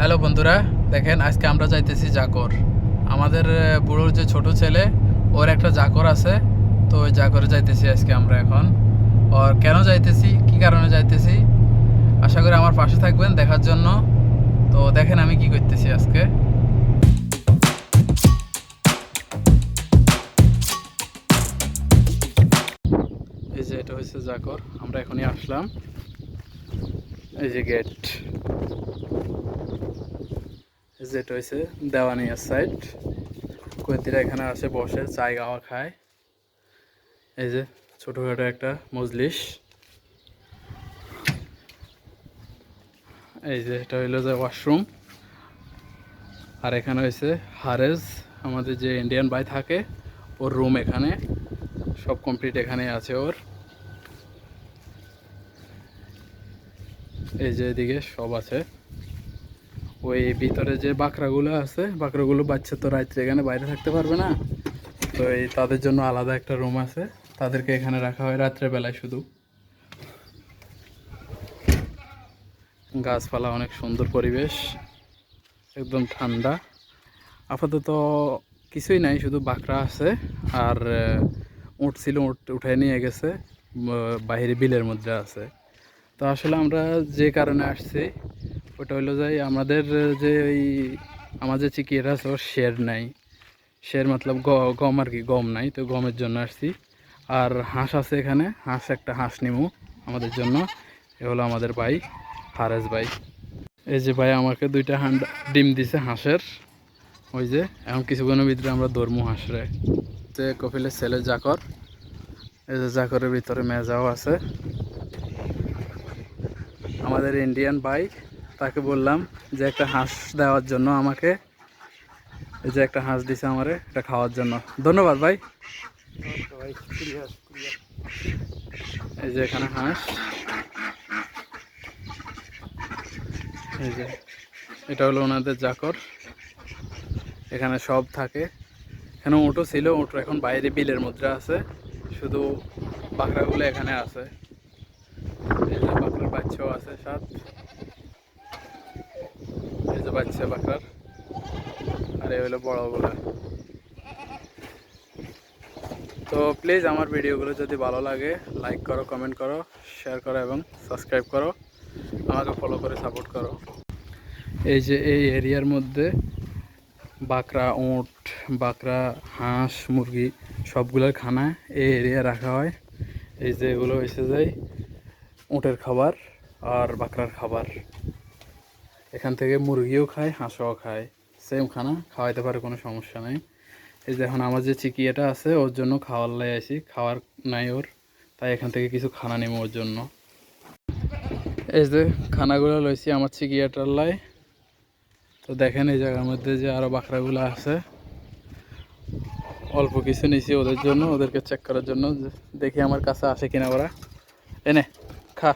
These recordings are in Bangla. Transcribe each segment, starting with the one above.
হ্যালো বন্ধুরা, দেখেন আজকে আমরা যাইতেছি জাকর। আমাদের বুড়োর যে ছোট ছেলে, ওর একটা জাকর আছে। তো ওই জাকরে যাইতেছি আজকে আমরা এখন। আর কেন যাইতেছি, কি কারণে যাইতেছি, আশা করি আমার পাশে থাকবেন দেখার জন্য। তো দেখেন আমি কি করতেছি আজকে। এই যে এটা হচ্ছে জাকর, আমরা এখনই আসলাম। এই যে গেট, এই যে এটা হচ্ছে দেওয়ানিয়ার সাইড। কয়েদিরা এখানে আসে, বসে চায় গাওয়া খায়। এই যে ছোটোখাটো একটা মজলিস। এই যে এটা হইলো যে ওয়াশরুম। আর এখানে হয়েছে হারেজ, আমাদের যে ইন্ডিয়ান ভাই থাকে ওর রুম। এখানে সব কমপ্লিট এখানে আছে ওর। এই যে এদিকে সব আছে। ওই ভিতরে যে বাকরাগুলো আছে, বাকরাগুলো বাচ্চা তো রাত্রে এখানে বাইরে থাকতে পারবে না। তো এই তাদের জন্য আলাদা একটা রুম আছে, তাদেরকে এখানে রাখা হয় রাত্রেবেলায় শুধু। গাছপালা, অনেক সুন্দর পরিবেশ, একদম ঠান্ডা। আপাতত কিছুই নাই, শুধু বাকরা আছে। আর উট ছিল, উট উঠায় নিয়ে গেছে, বাইরে বিলের মধ্যে আছে। তো আসলে আমরা যে কারণে আসছি ওটা হলো যে আমাদের যে ওই আমার যে চিকিরা আছে ওর শের নাই। শের মতলব গম আর কি, গম নাই, তো গমের জন্য আসছি। আর হাঁস আছে এখানে, একটা হাঁস নিমু আমাদের জন্য। এ হলো আমাদের ভাই হারেস ভাই। এই যে ভাই আমাকে দুইটা ডিম দিছে হাঁসের। ওই যে এখন কিছুক্ষণের ভিতরে আমরা ধরমু হাঁসরে। যে কপিলের ছেলে জাকর, এই যে জাকরের ভিতরে মেজাও আছে আমাদের ইন্ডিয়ান ভাই। তাকে বললাম যে একটা হাঁস দেওয়ার জন্য আমাকে। এই যে একটা হাঁস দিছে আমারে, এটা খাওয়ার জন্য। ধন্যবাদ ভাই। এই যে এখানে হাঁস। এই যে এটা হলো ওনাদের জাকর, এখানে সব থাকে। এখানে উঁটও ছিল, উঁটো এখন বাইরে বিলের মধ্যে আছে, শুধু বাকরাগুলো এখানে আছে। এই যে বাকরার বাচ্চাও আছে সাথ। এই যে বাচ্চা বাকরার। আর এই হলো বড়গুলা। তো প্লিজ আমার ভিডিওগুলো যদি ভালো লাগে লাইক করো, কমেন্ট করো, শেয়ার করো এবং সাবস্ক্রাইব করো, আমাকে ফলো করে সাপোর্ট করো। এই যে এই এরিয়ার মধ্যে বাকরা, উট, বাকরা, হাঁস, মুরগি সবগুলোর খানা এই এরিয়া রাখা হয়। এই যে এগুলো এসে যায় উটের খাবার আর বাকরার খাবার। এখান থেকে মুরগিও খায়, হাঁসও খায়, সেম খানা খাওয়াইতে পারে, কোনো সমস্যা নেই। এই যে এখন আমার যে চিকিয়াটা আছে ওর জন্য খাওয়ার লাই আসি, খাওয়ার নাই ওর, তাই এখান থেকে কিছু খানা নেবো ওর জন্য। এই যে খানাগুলো লইছি আমার চিকিয়াটার লাই। তো দেখেন এই জায়গার মধ্যে যে আরো বাকরাগুলো আছে, অল্প কিছু নিছি ওদের জন্য, ওদেরকে চেক করার জন্য, দেখি আমার কাছে আসে কিনা ওরা। এনে খা।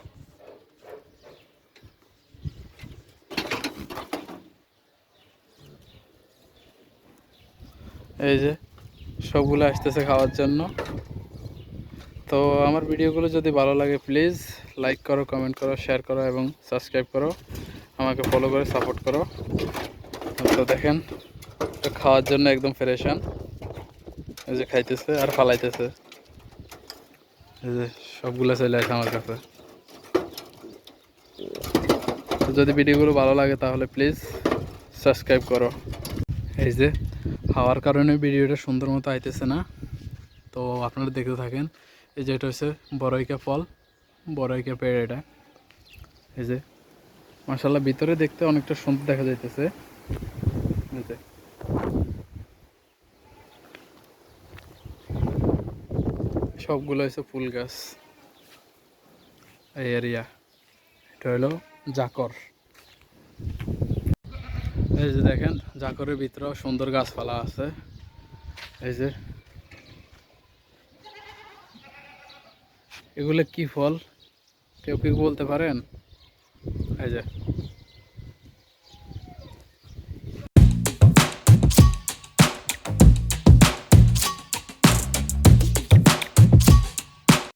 এই যে সবগুলো আসতেছে খাওয়ার জন্য। তো আমার ভিডিওগুলো যদি ভালো লাগে প্লিজ লাইক করো, কমেন্ট করো, শেয়ার করো এবং সাবস্ক্রাইব করো, আমাকে ফলো করে সাপোর্ট করো। তো দেখেন খাওয়ার জন্য একদম ফ্রেশন। এই যে খাইতেছে আর ফালাইতেছে। এই যে সবগুলো চলে আসে আমার কাছে। তো যদি ভিডিওগুলো ভালো লাগে তাহলে প্লিজ সাবস্ক্রাইব করো। এই যে হাওয়ার কারণে ভিডিওটা সুন্দর মতো আইতেছে না, তো আপনারা দেখতে থাকেন। এই যে এটা হচ্ছে বড়ইকা ফল, বড়ইকা পেড় এটা। এই যে মাশাআল্লাহ ভিতরে দেখতে অনেকটা সুন্দর দেখা যাইতেছে। এই যে সবগুলো হচ্ছে ফুল গাছ এই এরিয়া। এটা হলো জাকর। এই যে দেখেন জাকরের ভিতরেও সুন্দর গাছপালা আছে। এই যে এগুলো কি ফল, কেউ কি বলতে পারেন? এই যে